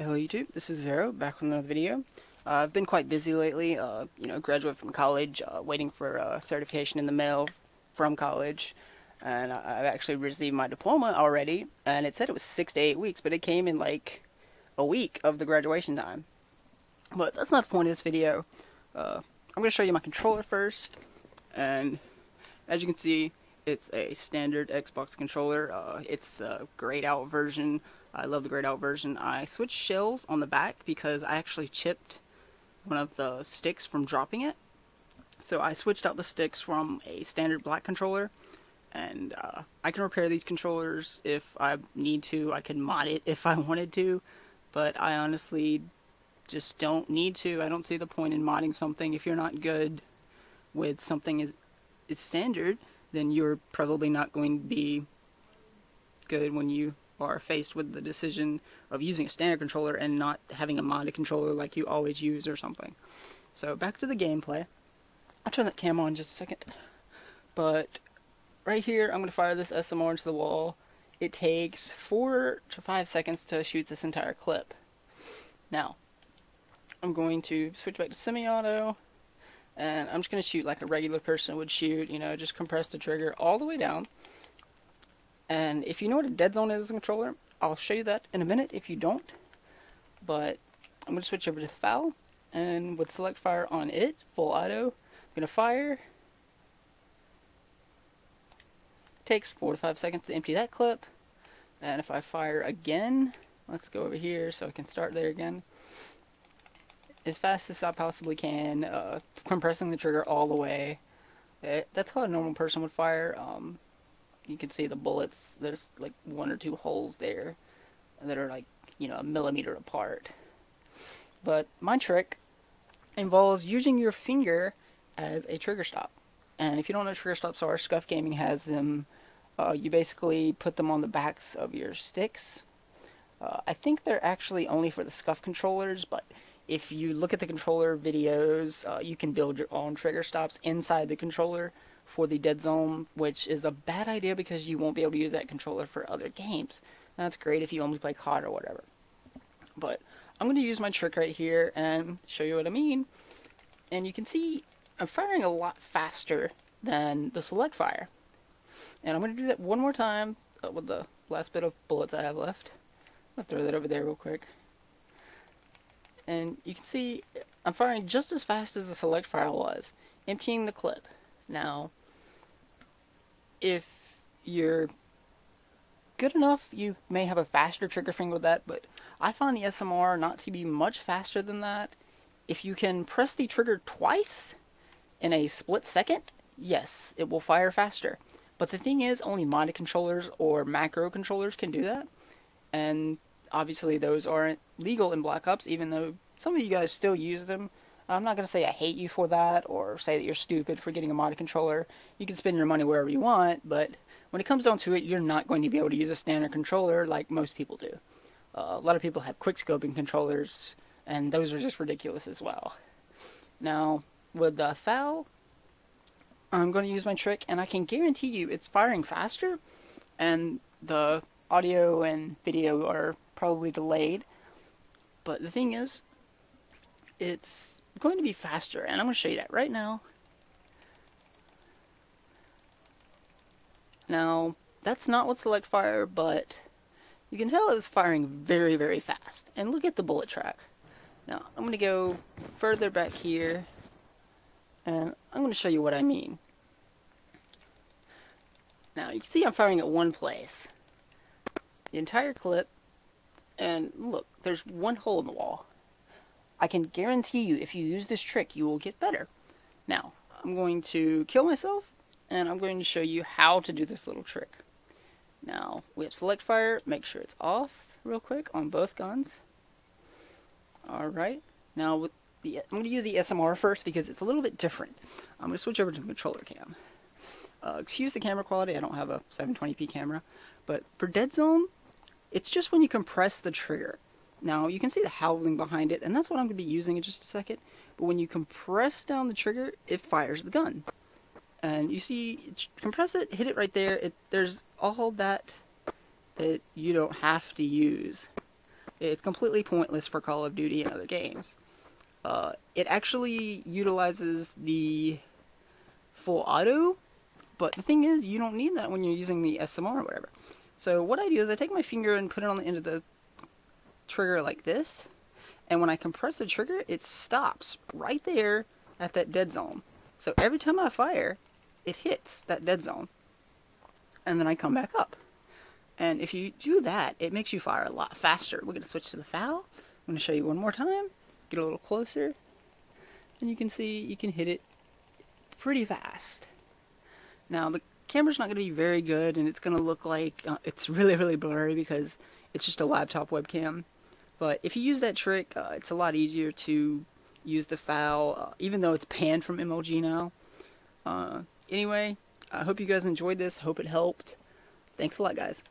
Hello YouTube, this is Zero, back with another video. I've been quite busy lately, graduated from college, waiting for certification in the mail from college, and I've actually received my diploma already, and it said it was 6 to 8 weeks, but it came in like a week of the graduation time. But that's not the point of this video. I'm going to show you my controller first, and as you can see, it's a standard Xbox controller. It's the grayed out version. I love the grayed out version. I switched shells on the back because I actually chipped one of the sticks from dropping it. So I switched out the sticks from a standard black controller, and I can repair these controllers if I need to. I can mod it if I wanted to, but I honestly just don't need to. I don't see the point in modding something. If you're not good with something is standard, then you're probably not going to be good when you are faced with the decision of using a standard controller and not having a modded controller like you always use or something. So back to the gameplay. I'll turn that cam on in just a second. But right here, I'm going to fire this SMR into the wall. It takes 4 to 5 seconds to shoot this entire clip. Now, I'm going to switch back to semi-auto, and I'm just going to shoot like a regular person would shoot, just compress the trigger all the way down. And if you know what a dead zone is as a controller, I'll show you that in a minute if you don't. But I'm going to switch over to the foul, and with select fire on it, full auto, I'm going to fire. Takes 4 to 5 seconds to empty that clip. And if I fire again, let's go over here so I can start there again. As fast as I possibly can, compressing the trigger all the way. That's how a normal person would fire. You can see the bullets, there's like 1 or 2 holes there that are like, a millimeter apart. But my trick involves using your finger as a trigger stop. And if you don't know what trigger stops are, Scuff Gaming has them. You basically put them on the backs of your sticks. I think they're actually only for the Scuff controllers, but if you look at the controller videos, you can build your own trigger stops inside the controller for the dead zone, which is a bad idea because you won't be able to use that controller for other games. That's great if you only play COD or whatever. But I'm going to use my trick right here and show you what I mean. And you can see I'm firing a lot faster than the select fire. And I'm going to do that one more time with the last bit of bullets I have left. I'll throw that over there real quick. And you can see I'm firing just as fast as the select fire was, emptying the clip. Now, if you're good enough, you may have a faster trigger finger with that, but I find the SMR not to be much faster than that. If you can press the trigger twice in a split second, yes, it will fire faster. But the thing is, only modded controllers or macro controllers can do that, and obviously those aren't legal in Black Ops, even though some of you guys still use them. I'm not going to say I hate you for that, or say that you're stupid for getting a modded controller. You can spend your money wherever you want, but when it comes down to it, you're not going to be able to use a standard controller like most people do. A lot of people have quick-scoping controllers, and those are just ridiculous as well. Now, with the foul, I'm going to use my trick, and I can guarantee you it's firing faster, and the audio and video are probably delayed. But the thing is, it's going to be faster, and I'm going to show you that right now. Now, that's not what select fire, but you can tell it was firing very, very fast. And look at the bullet track. Now, I'm going to go further back here, and I'm going to show you what I mean. Now, you can see I'm firing at one place. The entire clip, and look, there's one hole in the wall. I can guarantee you, if you use this trick, you will get better. Now, I'm going to kill myself, and I'm going to show you how to do this little trick. Now, we have select fire, make sure it's off real quick on both guns. Alright, now with I'm going to use the SMR first because it's a little bit different. I'm going to switch over to the controller cam. Excuse the camera quality, I don't have a 720p camera, but for dead zone, it's just when you compress the trigger. Now, you can see the housing behind it, and that's what I'm going to be using in just a second. But when you compress down the trigger, it fires the gun. And you see, compress it, hit it right there. There's all that you don't have to use. It's completely pointless for Call of Duty and other games. It actually utilizes the full auto, but the thing is, you don't need that when you're using the SMR or whatever. So what I do is I take my finger and put it on the end of the trigger like this, and when I compress the trigger, it stops right there at that dead zone. So every time I fire, it hits that dead zone, and then I come back up. And if you do that, it makes you fire a lot faster. We're going to switch to the FAL. I'm going to show you one more time. Get a little closer, and you can see you can hit it pretty fast. Now the camera's not going to be very good, and it's going to look like it's really blurry because it's just a laptop webcam. But if you use that trick, it's a lot easier to use the FAL, even though it's banned from MLG now. Anyway, I hope you guys enjoyed this. Hope it helped. Thanks a lot, guys.